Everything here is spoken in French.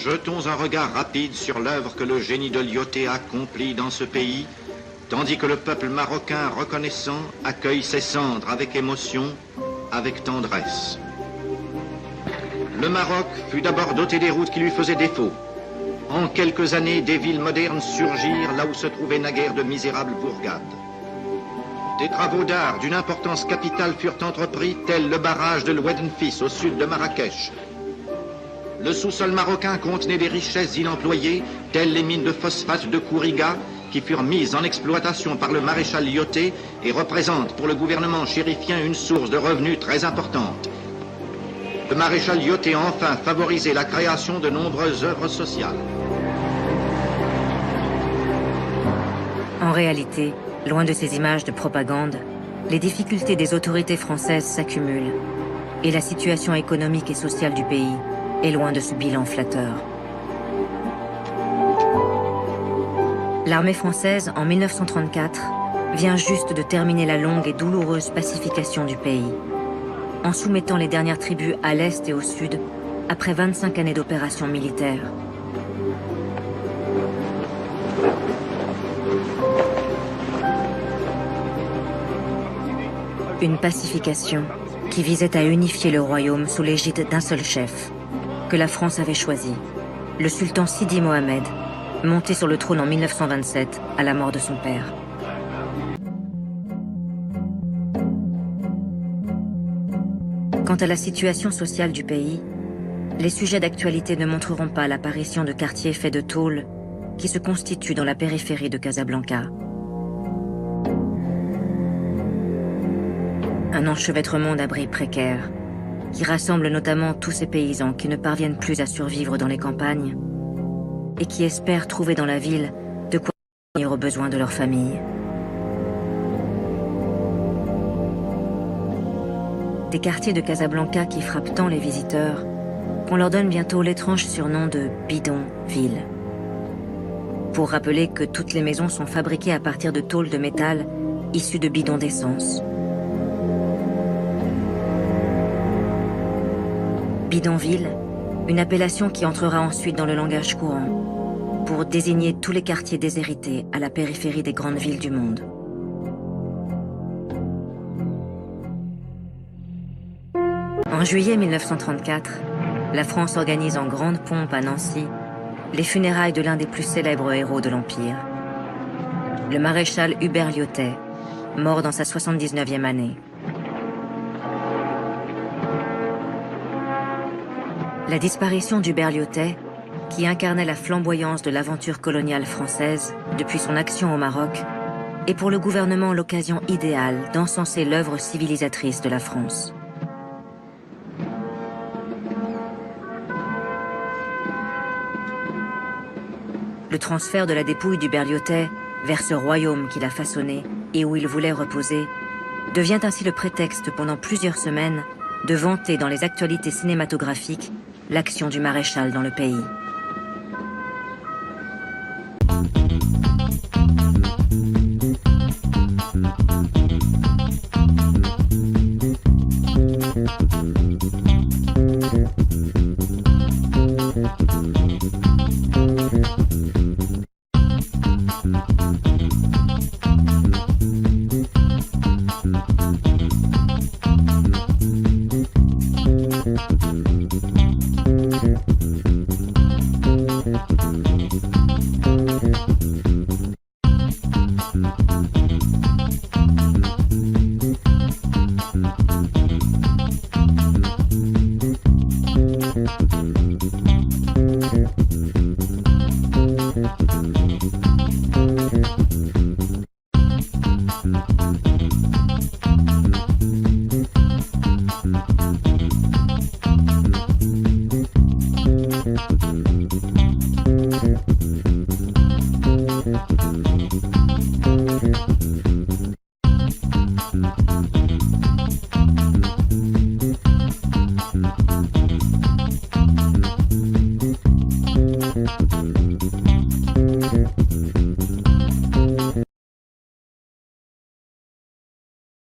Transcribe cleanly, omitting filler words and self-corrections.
Jetons un regard rapide sur l'œuvre que le génie de Lyautey accomplit dans ce pays, tandis que le peuple marocain reconnaissant accueille ses cendres avec émotion, avec tendresse. Le Maroc fut d'abord doté des routes qui lui faisaient défaut. En quelques années, des villes modernes surgirent là où se trouvaient naguère de misérables bourgades. Des travaux d'art d'une importance capitale furent entrepris, tels le barrage de l'Oued-Nfis au sud de Marrakech. Le sous-sol marocain contenait des richesses inemployées, telles les mines de phosphate de Kouriga, qui furent mises en exploitation par le maréchal Lyautey et représentent pour le gouvernement chérifien une source de revenus très importante. Le maréchal Lyautey a enfin favorisé la création de nombreuses œuvres sociales. En réalité, loin de ces images de propagande, les difficultés des autorités françaises s'accumulent et la situation économique et sociale du pays est loin de ce bilan flatteur. L'armée française, en 1934, vient juste de terminer la longue et douloureuse pacification du pays, en soumettant les dernières tribus à l'est et au sud, après 25 années d'opérations militaires. Une pacification qui visait à unifier le royaume sous l'égide d'un seul chef, que la France avait choisi, le sultan Sidi Mohamed, monté sur le trône en 1927 à la mort de son père. Quant à la situation sociale du pays, les sujets d'actualité ne montreront pas l'apparition de quartiers faits de tôle qui se constituent dans la périphérie de Casablanca. Un enchevêtrement d'abris précaires qui rassemble notamment tous ces paysans qui ne parviennent plus à survivre dans les campagnes et qui espèrent trouver dans la ville de quoi subvenir aux besoins de leur famille. Des quartiers de Casablanca qui frappent tant les visiteurs qu'on leur donne bientôt l'étrange surnom de bidonville. Pour rappeler que toutes les maisons sont fabriquées à partir de tôles de métal issues de bidons d'essence. Bidonville, une appellation qui entrera ensuite dans le langage courant pour désigner tous les quartiers déshérités à la périphérie des grandes villes du monde. En juillet 1934, la France organise en grande pompe à Nancy les funérailles de l'un des plus célèbres héros de l'Empire, le maréchal Hubert Lyautey, mort dans sa 79e année. La disparition d'Hubert Lyautey, qui incarnait la flamboyance de l'aventure coloniale française depuis son action au Maroc, est pour le gouvernement l'occasion idéale d'encenser l'œuvre civilisatrice de la France. Le transfert de la dépouille d'Hubert Lyautey vers ce royaume qu'il a façonné et où il voulait reposer devient ainsi le prétexte pendant plusieurs semaines de vanter dans les actualités cinématographiques l'action du maréchal dans le pays.